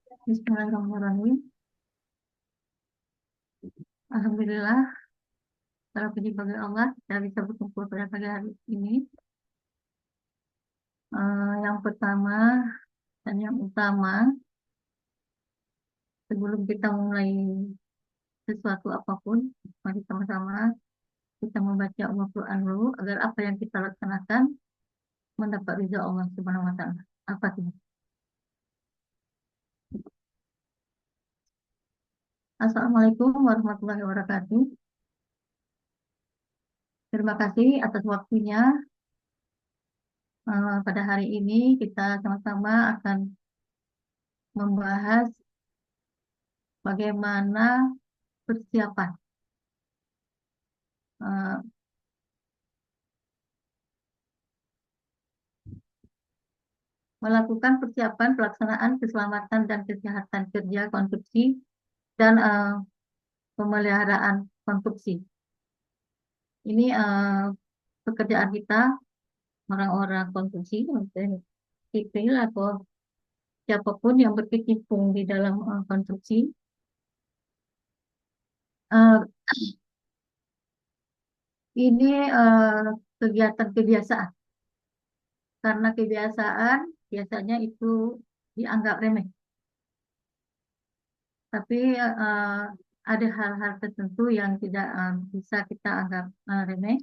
Bismillahirrahmanirrahim. Alhamdulillah, para puji bagi Allah, kita bisa berkumpul pada pagi hari ini. Yang pertama dan yang utama, sebelum kita mulai sesuatu apapun, mari sama-sama kita membaca Al-Quran dulu, agar apa yang kita laksanakan mendapat ridha Allah Subhanahu wa Ta'ala. Apa sih? Assalamualaikum warahmatullahi wabarakatuh. Terima kasih atas waktunya. Pada hari ini kita sama-sama akan membahas bagaimana persiapan eh, melakukan persiapan pelaksanaan keselamatan dan kesehatan kerja konstruksi dan pemeliharaan konstruksi. Ini pekerjaan kita orang-orang konstruksi, sipil atau siapapun yang berkecimpung di dalam konstruksi. Eh, ini kegiatan kebiasaan, karena kebiasaan biasanya itu dianggap remeh. Tapi ada hal-hal tertentu yang tidak bisa kita anggap remeh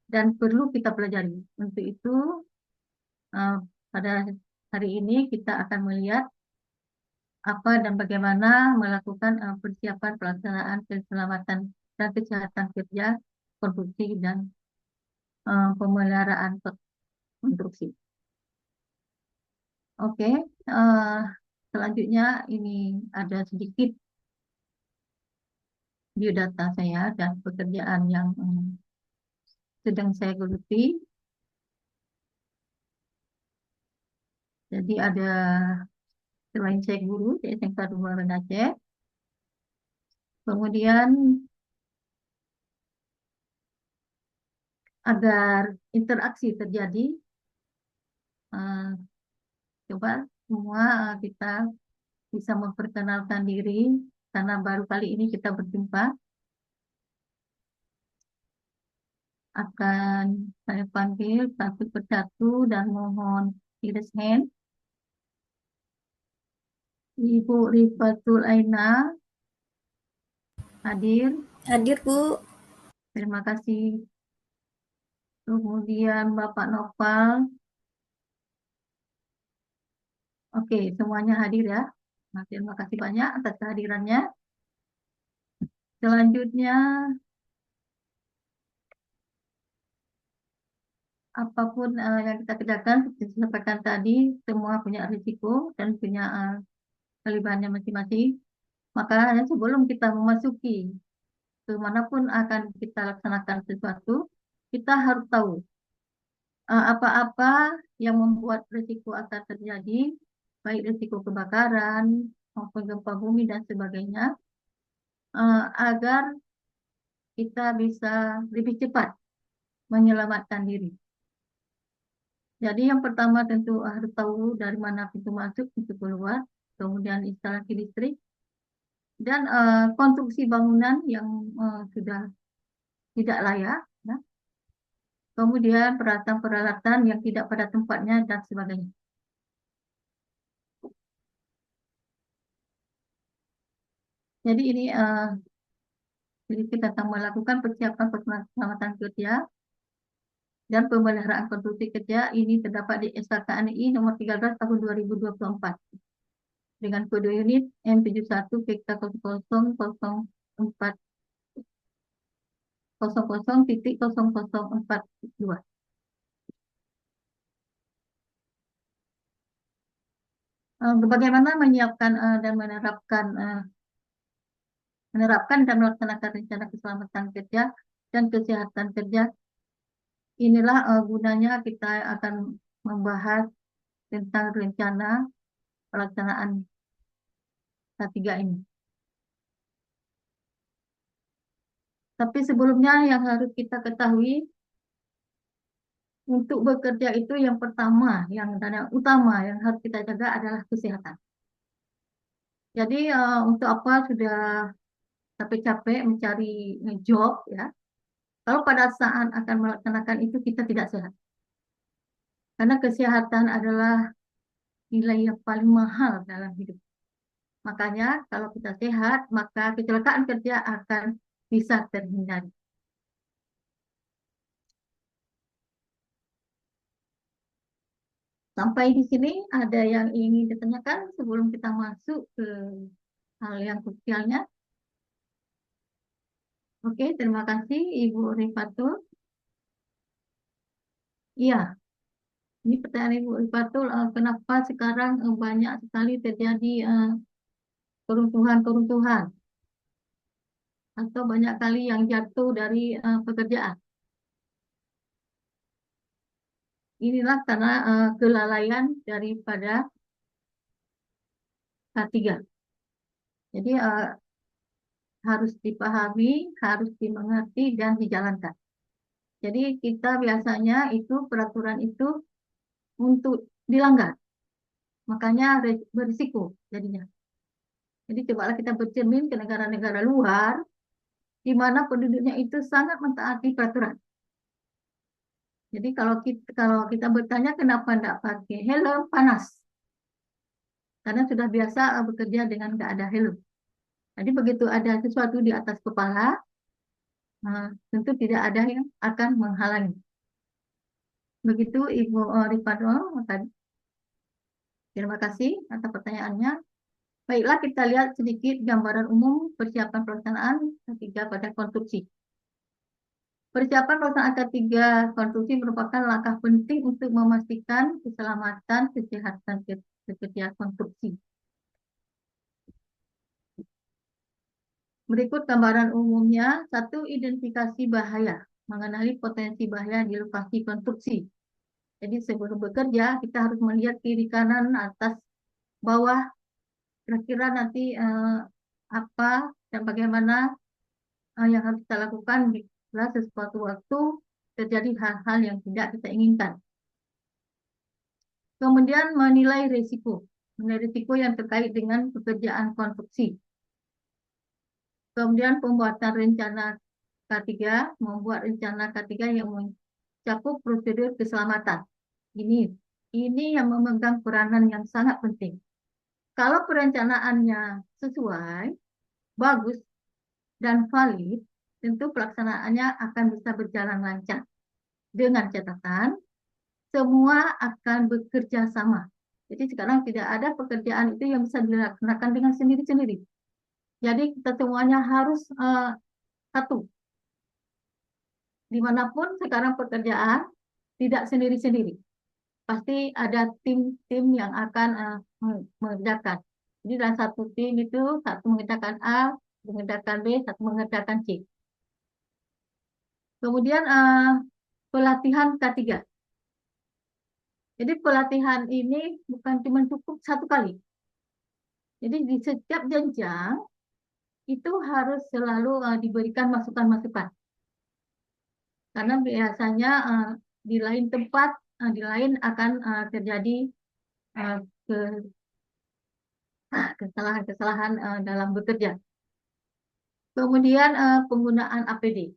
dan perlu kita pelajari. Untuk itu, eh, pada hari ini kita akan melihat apa dan bagaimana melakukan persiapan pelaksanaan keselamatan dan kesehatan kerja konstruksi dan pemeliharaan konstruksi. Oke, eh, selanjutnya ini ada sedikit biodata saya dan pekerjaan yang sedang saya geluti. Jadi ada selain saya guru di SMK 2 Banda Aceh, kemudian agar interaksi terjadi, eh, coba semua kita bisa memperkenalkan diri karena baru kali ini kita berjumpa. Akan saya panggil satu persatu dan mohon raise hand. Ibu Rifatul Aina hadir. Hadir, Bu. Terima kasih. Kemudian Bapak Noval. Oke, semuanya hadir ya. Nah, terima kasih banyak atas kehadirannya. Selanjutnya, apapun yang kita kerjakan, seperti disampaikan tadi, semua punya risiko dan punya kelebihannya masing-masing. Makanya sebelum kita memasuki kemanapun akan kita laksanakan sesuatu, kita harus tahu apa-apa yang membuat risiko akan terjadi, baik risiko kebakaran maupun gempa bumi dan sebagainya, agar kita bisa lebih cepat menyelamatkan diri. Jadi yang pertama tentu harus tahu dari mana pintu masuk, pintu keluar, kemudian instalasi listrik, dan konstruksi bangunan yang sudah tidak layak, ya. Kemudian peralatan-peralatan yang tidak pada tempatnya dan sebagainya. Jadi ini sedikit tentang melakukan persiapan keselamatan kerja dan pemeliharaan konstruksi kerja. Ini terdapat di SKK ANI nomor 13 tahun 2024 dengan kode unit M71 PK 0004 00.0042. Bagaimana menyiapkan dan menerapkan dan melaksanakan rencana keselamatan kerja dan kesehatan kerja. Inilah gunanya kita akan membahas tentang rencana pelaksanaan K3 ini. Tapi sebelumnya yang harus kita ketahui, untuk bekerja itu yang pertama, yang utama yang harus kita jaga adalah kesehatan. Jadi untuk apa sudah capek-capek mencari job ya. Kalau pada saat akan melaksanakan itu kita tidak sehat. Karena kesehatan adalah nilai yang paling mahal dalam hidup. Makanya kalau kita sehat, maka kecelakaan kerja akan bisa terhindari. Sampai di sini ada yang ingin ditanyakan sebelum kita masuk ke hal yang krusialnya. Oke, terima kasih Ibu Rifatul. Iya, ini pertanyaan Ibu Rifatul, kenapa sekarang banyak sekali terjadi keruntuhan-keruntuhan atau banyak kali yang jatuh dari pekerjaan. Inilah karena kelalaian daripada K3. Jadi harus dipahami, harus dimengerti, dan dijalankan. Jadi kita biasanya itu peraturan itu untuk dilanggar, makanya berisiko jadinya. Jadi cobalah kita bercermin ke negara-negara luar, di mana penduduknya itu sangat mentaati peraturan. Jadi kalau kita bertanya kenapa tidak pakai helm, panas. Karena sudah biasa bekerja dengan nggak ada helm. Jadi begitu ada sesuatu di atas kepala, tentu tidak ada yang akan menghalangi. Begitu Ibu Rifado tadi. Terima kasih atas pertanyaannya. Baiklah, kita lihat sedikit gambaran umum persiapan pelaksanaan ketiga pada konstruksi. Persiapan pelaksanaan ketiga konstruksi merupakan langkah penting untuk memastikan keselamatan kesehatan pekerja konstruksi. Berikut gambaran umumnya. Satu, identifikasi bahaya. Mengenali potensi bahaya di lokasi konstruksi. Jadi sebelum bekerja, kita harus melihat kiri kanan, atas, bawah, kira-kira nanti apa dan bagaimana yang harus kita lakukan bila sesuatu waktu terjadi hal-hal yang tidak kita inginkan. Kemudian menilai risiko. Menilai risiko yang terkait dengan pekerjaan konstruksi. Kemudian pembuatan rencana K3, membuat rencana K3 yang mencakup prosedur keselamatan. Ini yang memegang peranan yang sangat penting. Kalau perencanaannya sesuai, bagus, dan valid, tentu pelaksanaannya akan bisa berjalan lancar. Dengan catatan, semua akan bekerja sama. Jadi sekarang tidak ada pekerjaan itu yang bisa dilaksanakan dengan sendiri-sendiri. Jadi kita semuanya harus satu. Dimanapun sekarang pekerjaan tidak sendiri-sendiri. Pasti ada tim-tim yang akan mengerjakan. Jadi dalam satu tim itu satu mengerjakan A, mengerjakan B, satu mengerjakan C. Kemudian pelatihan K3. Jadi pelatihan ini bukan cuma cukup satu kali. Jadi di setiap jenjang itu harus selalu diberikan masukan-masukan. Karena biasanya di lain tempat, di lain akan terjadi uh, kesalahan-kesalahan dalam bekerja. Kemudian penggunaan APD.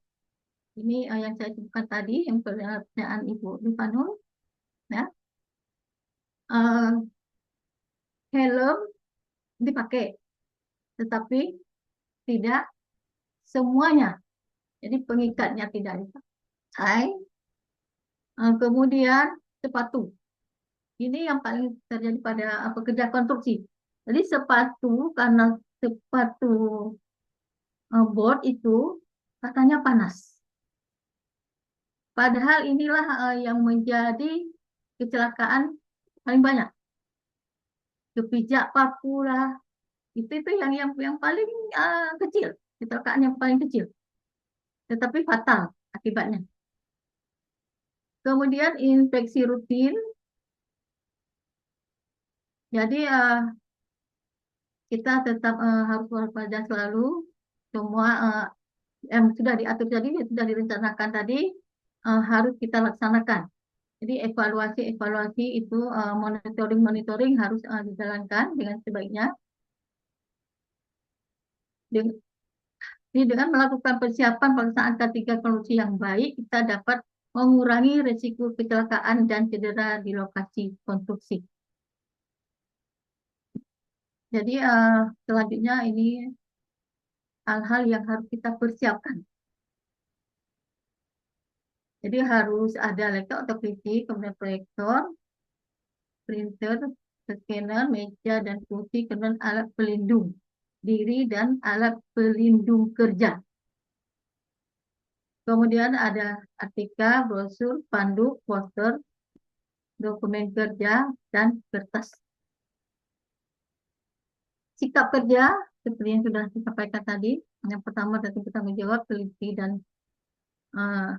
Ini yang saya sebutkan tadi, yang pertanyaan Ibu Rifanul. Ya. Helm dipakai, tetapi tidak semuanya. Jadi pengikatnya tidak dipakai. Kemudian sepatu. Ini yang paling terjadi pada pekerja konstruksi. Jadi sepatu, karena sepatu board itu katanya panas. Padahal inilah yang menjadi kecelakaan paling banyak. Kepijak paku lah, itu yang paling kecil, kecelakaan yang paling kecil, tetapi fatal akibatnya. Kemudian inspeksi rutin. Jadi kita tetap harus waspada selalu. Semua yang sudah diatur tadi, yang sudah direncanakan tadi, harus kita laksanakan. Jadi evaluasi itu monitoring harus dijalankan dengan sebaiknya. Dengan, dengan melakukan persiapan pelaksanaan K3 konstruksi yang baik, kita dapat mengurangi risiko kecelakaan dan cedera di lokasi konstruksi. Jadi selanjutnya ini hal-hal yang harus kita persiapkan. Jadi harus ada laptop atau PC, kemudian proyektor, printer, scanner, meja, dan kursi, kemudian alat pelindung diri dan alat pelindung kerja. Kemudian ada artikel, brosur, panduk, poster, dokumen kerja, dan kertas. Sikap kerja, seperti yang sudah disampaikan tadi, yang pertama tentu bertanggung jawab, teliti, dan uh,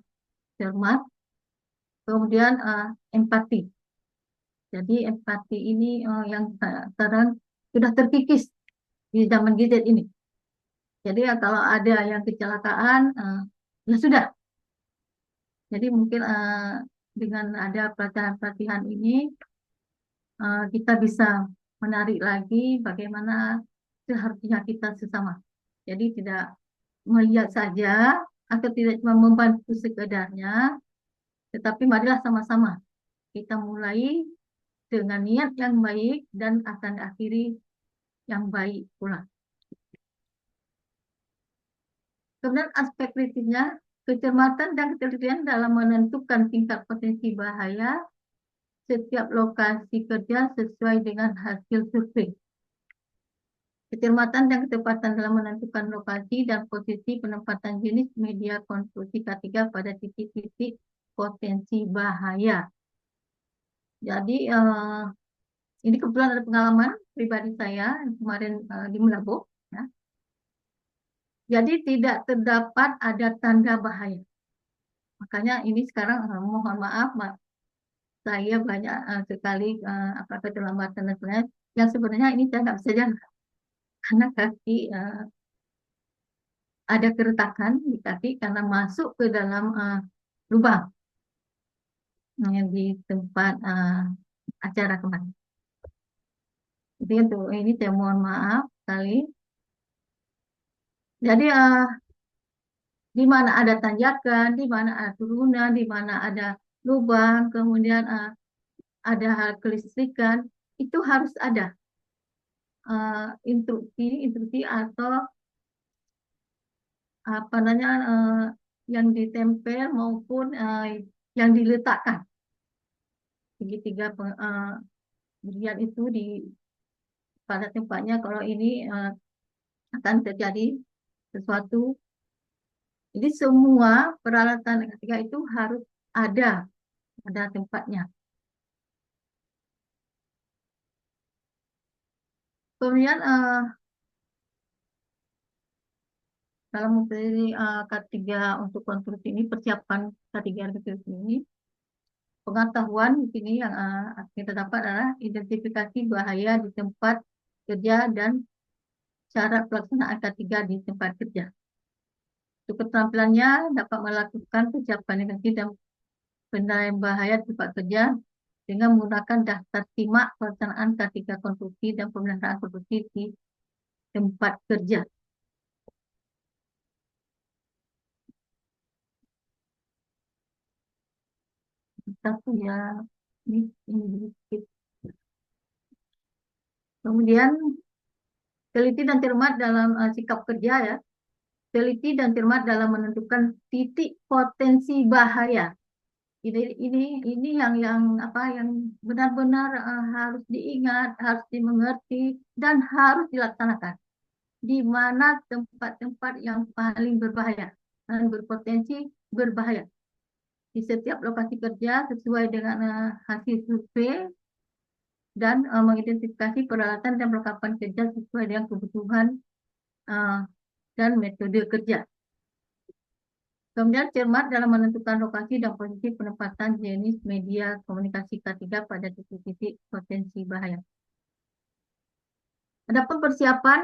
cermat. Kemudian empati. Jadi empati ini yang sekarang sudah terkikis di zaman gadget ini. Jadi ya kalau ada yang kecelakaan, ya sudah. Jadi mungkin dengan ada pelatihan-pelatihan ini, kita bisa menarik lagi bagaimana seharusnya kita sesama. Jadi tidak melihat saja atau tidak cuma membantu sekedarnya, tetapi marilah sama-sama kita mulai dengan niat yang baik dan akan akhiri yang baik pula. Kemudian aspek kritisnya, kecermatan dan ketelitian dalam menentukan tingkat potensi bahaya setiap lokasi kerja sesuai dengan hasil survei. Kecermatan dan ketepatan dalam menentukan lokasi dan posisi penempatan jenis media konstruksi K3 pada titik-titik potensi bahaya. Jadi ini kebetulan ada pengalaman pribadi saya yang kemarin di Melabo. Ya. Jadi tidak terdapat ada tanda bahaya. Makanya ini sekarang mohon maaf, saya banyak sekali apa keterlambatan dan sebagainya. Yang sebenarnya ini saya nggak bisa jalan karena kaki ada keretakan di kaki karena masuk ke dalam lubang yang di tempat acara kemarin. Jadi untuk ini saya mohon maaf sekali. Jadi di mana ada tanjakan, di mana ada turunan, di mana ada lubang, kemudian ada hal kelistrikan, itu harus ada instruksi atau apa namanya yang ditempel maupun yang diletakkan segitiga berian itu di pada tempatnya kalau ini akan terjadi sesuatu. Jadi semua peralatan ketika itu harus ada pada tempatnya. Kemudian dalam mempelajari K3 untuk konstruksi ini, persiapan K3 konstruksi ini, pengetahuan di sini yang kita dapat adalah identifikasi bahaya di tempat kerja dan cara pelaksanaan K3 di tempat kerja. Untuk keterampilannya dapat melakukan persiapan identifikasi dan penilaian bahaya di tempat kerja dengan menggunakan daftar simak pelaksanaan K3 konstruksi dan pemeliharaan konstruksi di tempat kerja. Kita punya ini. Kemudian teliti dan cermat dalam sikap kerja ya. Teliti dan cermat dalam menentukan titik potensi bahaya. Ini yang apa yang benar-benar harus diingat, harus dimengerti dan harus dilaksanakan. Di mana tempat-tempat yang paling berbahaya dan berpotensi berbahaya. Di setiap lokasi kerja sesuai dengan hasil survei dan mengidentifikasi peralatan dan perlengkapan kerja sesuai dengan kebutuhan dan metode kerja. Kemudian cermat dalam menentukan lokasi dan posisi penempatan jenis media komunikasi K3 pada titik-titik potensi bahaya. Ada persiapan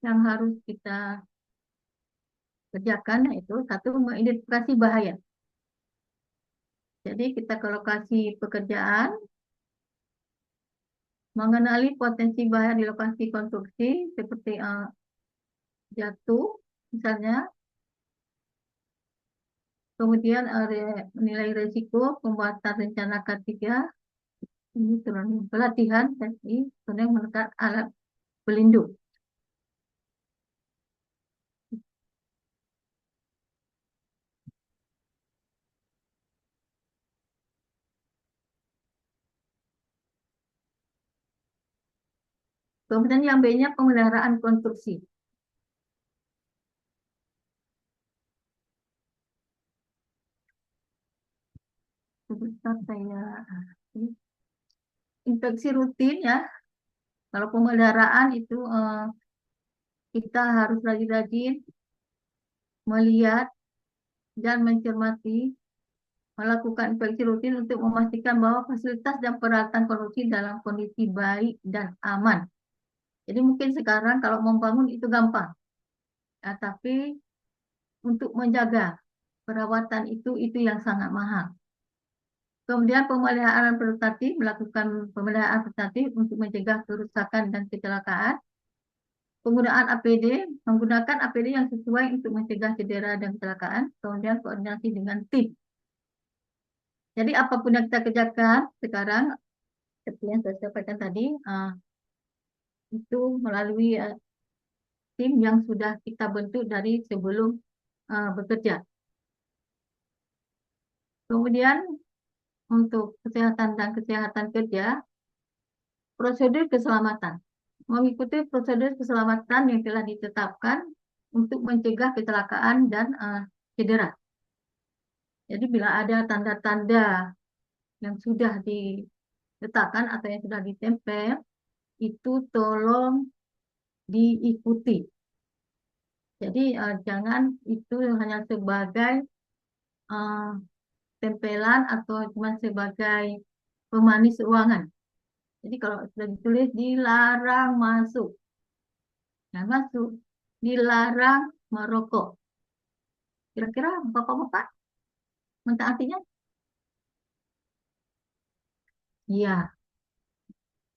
yang harus kita kerjakan, yaitu satu, mengidentifikasi bahaya. Jadi kita ke lokasi pekerjaan, mengenali potensi bahaya di lokasi konstruksi seperti jatuh, misalnya. Kemudian nilai risiko pembuatan rencana K3, ini turun pelatihan, tadi kemudian menekan alat pelindung. Kemudian yang B-nya pemeliharaan konstruksi. Sebentar saya inspeksi rutin ya. Kalau pemeliharaan itu kita harus rajin-rajin melihat dan mencermati, melakukan inspeksi rutin untuk memastikan bahwa fasilitas dan peralatan konstruksi dalam kondisi baik dan aman. Jadi mungkin sekarang kalau membangun itu gampang, ya, tapi untuk menjaga perawatan itu yang sangat mahal. Kemudian pemeliharaan preventatif, melakukan pemeliharaan preventatif untuk mencegah kerusakan dan kecelakaan. Penggunaan APD, menggunakan APD yang sesuai untuk mencegah cedera dan kecelakaan. Kemudian koordinasi dengan tim. Jadi apapun yang kita kerjakan sekarang, seperti yang saya sampaikan tadi, itu melalui tim yang sudah kita bentuk dari sebelum bekerja. Kemudian untuk kesehatan dan kesehatan kerja, prosedur keselamatan. Mengikuti prosedur keselamatan yang telah ditetapkan untuk mencegah kecelakaan dan cedera. Jadi bila ada tanda-tanda yang sudah diletakkan atau yang sudah ditempel, itu tolong diikuti. Jadi jangan itu hanya sebagai uh, tempelan atau cuma sebagai pemanis ruangan. Jadi kalau sudah ditulis dilarang masuk, jangan masuk, dilarang merokok. Kira-kira bapak-bapak mentaatinya? Iya,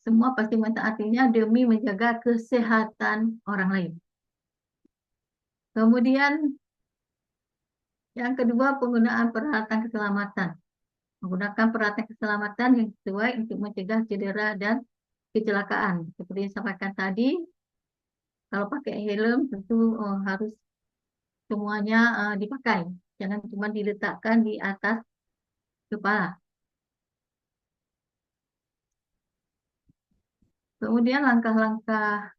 semua pasti mentaatinya demi menjaga kesehatan orang lain. Kemudian yang kedua, penggunaan peralatan keselamatan. Menggunakan peralatan keselamatan yang sesuai untuk mencegah cedera dan kecelakaan. Seperti yang saya sampaikan tadi, kalau pakai helm tentu harus semuanya dipakai. Jangan cuma diletakkan di atas kepala. Kemudian langkah-langkah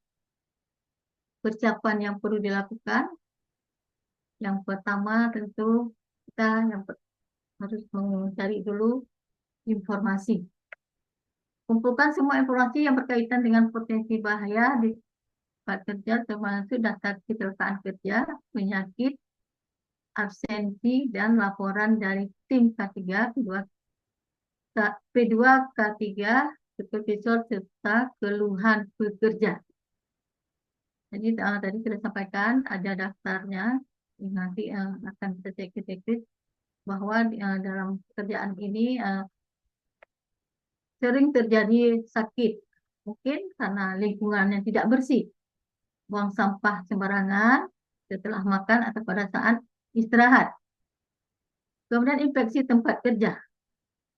persiapan yang perlu dilakukan. Yang pertama tentu kita harus mencari dulu informasi. Kumpulkan semua informasi yang berkaitan dengan potensi bahaya di tempat kerja, termasuk daftar kecelakaan kerja, penyakit, absensi, dan laporan dari tim K3, P2, K3, supervisor, serta keluhan pekerja. Jadi tadi sudah sampaikan ada daftarnya, nanti akan kita cek bahwa dalam pekerjaan ini sering terjadi sakit, mungkin karena lingkungannya tidak bersih, buang sampah sembarangan setelah makan atau pada saat istirahat. Kemudian infeksi tempat kerja.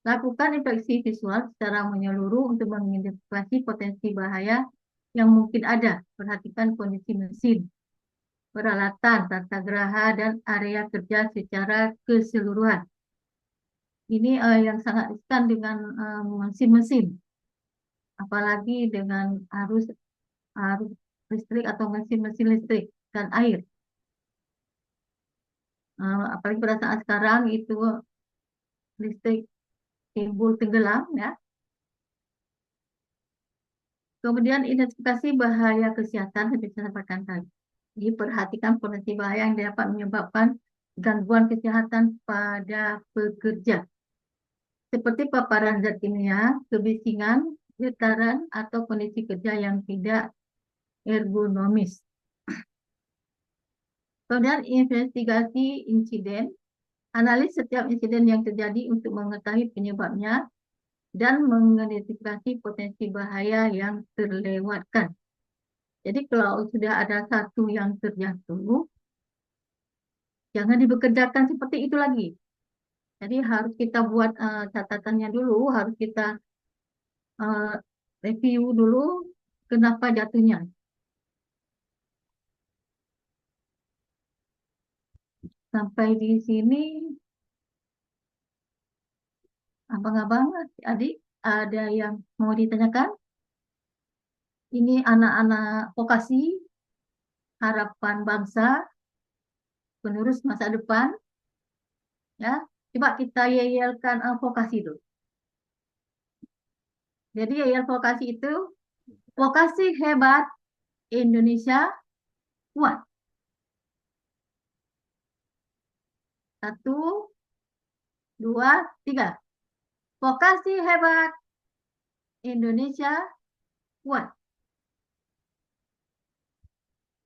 Lakukan inspeksi visual secara menyeluruh untuk mengidentifikasi potensi bahaya yang mungkin ada. Perhatikan kondisi mesin, peralatan, tata geraha, dan area kerja secara keseluruhan. Ini yang sangat riskan dengan mesin-mesin, apalagi dengan arus listrik atau mesin-mesin listrik dan air. Apalagi pada saat sekarang itu listrik timbul tenggelam ya. Kemudian identifikasi bahaya kesehatan yang bisa sampaikan tadi. Diperhatikan potensi bahaya yang dapat menyebabkan gangguan kesehatan pada pekerja, seperti paparan zat kimia, kebisingan, getaran, atau kondisi kerja yang tidak ergonomis. Kemudian investigasi insiden, analis setiap insiden yang terjadi untuk mengetahui penyebabnya dan mengidentifikasi potensi bahaya yang terlewatkan. Jadi kalau sudah ada satu yang terjatuh, jangan dibekerjakan seperti itu lagi. Jadi harus kita buat catatannya dulu, harus kita eh, review dulu kenapa jatuhnya. Sampai di sini, abang-abang, adik, ada yang mau ditanyakan? Ini anak-anak vokasi, harapan bangsa, penerus masa depan, ya. Coba kita yayalkan vokasi dulu. Jadi yayal vokasi itu, vokasi hebat, Indonesia kuat. Satu, dua, tiga. Vokasi hebat, Indonesia kuat.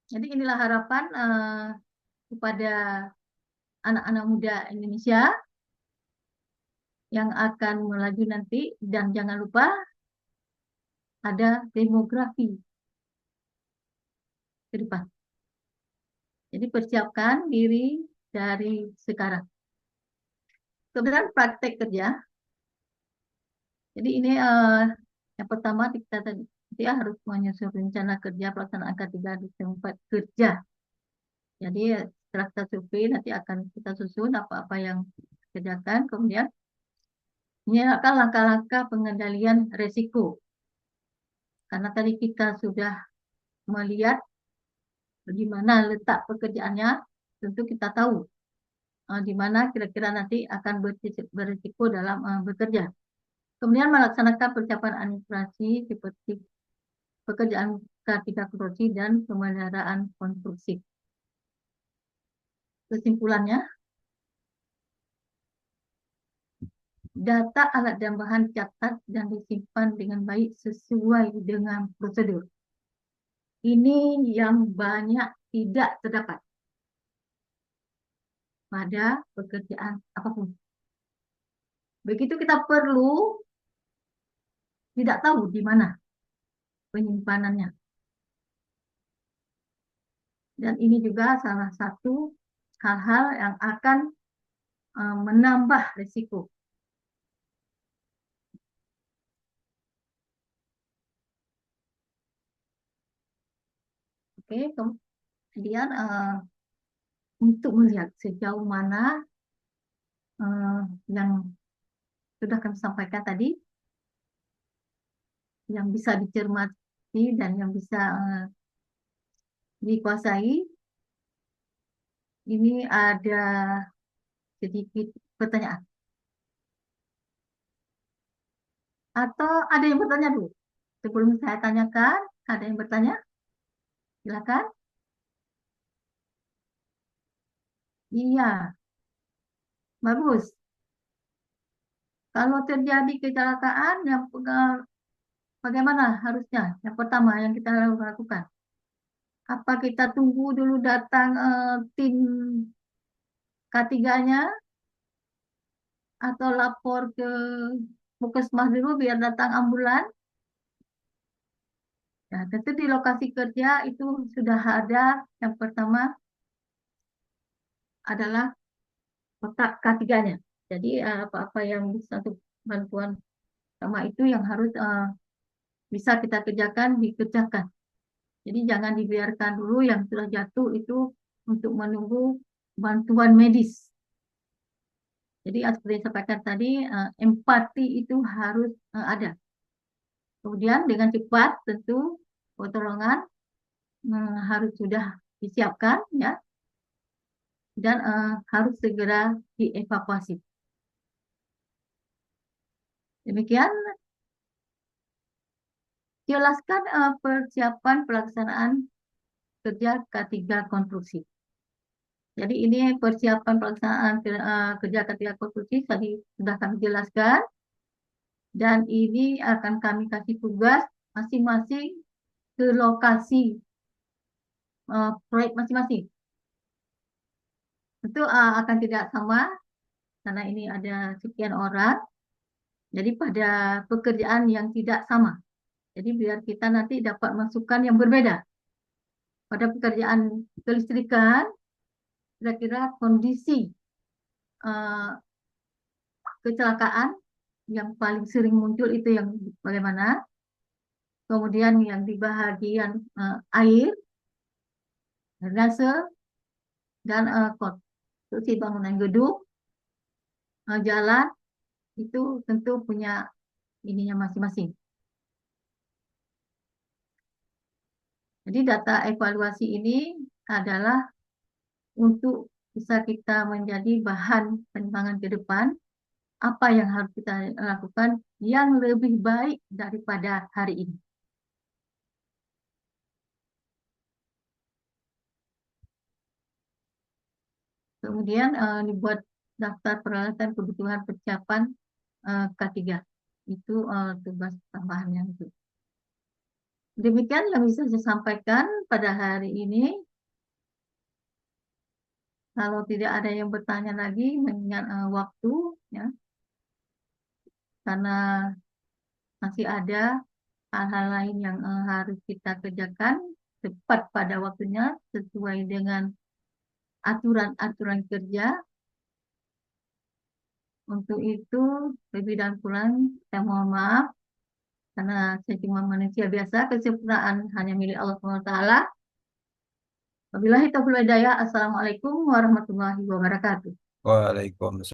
Jadi inilah harapan kepada anak-anak muda Indonesia yang akan melaju nanti, dan jangan lupa ada demografi ke depan. Jadi persiapkan diri dari sekarang. Kemudian praktek kerja. Jadi ini yang pertama kita tadi harus menyusun rencana kerja pelaksanaan K3 di tempat kerja. Jadi setelah kita survei nanti akan kita susun apa-apa yang dikerjakan. Kemudian menyiapkan langkah-langkah pengendalian resiko. Karena tadi kita sudah melihat di mana letak pekerjaannya, tentu kita tahu di mana kira-kira nanti akan berisiko dalam bekerja. Kemudian melaksanakan persiapan administrasi seperti pekerjaan K3 konstruksi dan pemeliharaan konstruksi. Kesimpulannya, data alat dan bahan catat dan disimpan dengan baik sesuai dengan prosedur. Ini yang banyak tidak terdapat pada pekerjaan apapun. Begitu kita perlu, tidak tahu di mana penyimpanannya. Dan ini juga salah satu hal-hal yang akan menambah risiko. Oke, kemudian untuk melihat sejauh mana yang sudah kami sampaikan tadi, yang bisa dicermati dan yang bisa dikuasai, ini ada sedikit pertanyaan. Atau ada yang bertanya dulu? Sebelum saya tanyakan, ada yang bertanya? Silakan. Iya, bagus. Kalau terjadi kecelakaan, yang bagaimana harusnya? Yang pertama yang kita lakukan, apa kita tunggu dulu datang tim K3-nya atau lapor ke Puskesmas dulu biar datang ambulan? Ya, tentu di lokasi kerja itu sudah ada yang pertama adalah kotak K3-nya. Jadi apa-apa yang bisa untuk bantuan sama itu yang harus bisa kita kerjakan, dikerjakan. Jadi jangan dibiarkan dulu yang sudah jatuh itu untuk menunggu bantuan medis. Jadi seperti yang saya sampaikan tadi, empati itu harus ada. Kemudian dengan cepat tentu pertolongan harus sudah disiapkan, ya, dan harus segera dievakuasi. Demikian, jelaskan persiapan pelaksanaan kerja K3 konstruksi. Jadi ini persiapan pelaksanaan kerja K3 konstruksi tadi sudah kami jelaskan, dan ini akan kami kasih tugas masing-masing ke lokasi proyek masing-masing. Tentu akan tidak sama karena ini ada sekian orang. Jadi pada pekerjaan yang tidak sama. Jadi biar kita nanti dapat masukan yang berbeda. pada pekerjaan kelistrikan, kira-kira kondisi eh, kecelakaan yang paling sering muncul itu yang bagaimana? Kemudian yang di bagian air, drainase, dan konstruksi bangunan gedung, jalan, itu tentu punya ininya masing-masing. Jadi data evaluasi ini adalah untuk bisa kita menjadi bahan pengembangan ke depan, apa yang harus kita lakukan yang lebih baik daripada hari ini. Kemudian dibuat daftar peralatan kebutuhan persiapan K3. Itu tugas tambahannya itu. Demikian yang bisa saya sampaikan pada hari ini. Kalau tidak ada yang bertanya lagi mengingat waktu, ya, karena masih ada hal-hal lain yang harus kita kerjakan tepat pada waktunya sesuai dengan aturan-aturan kerja. Untuk itu, lebih dan kurang saya mohon maaf karena saya cuma manusia biasa, kesempurnaan hanya milik Allah SWT. Wabillahi taufiq wal hidayah. Assalamualaikum warahmatullahi wabarakatuh. Waalaikumsalam.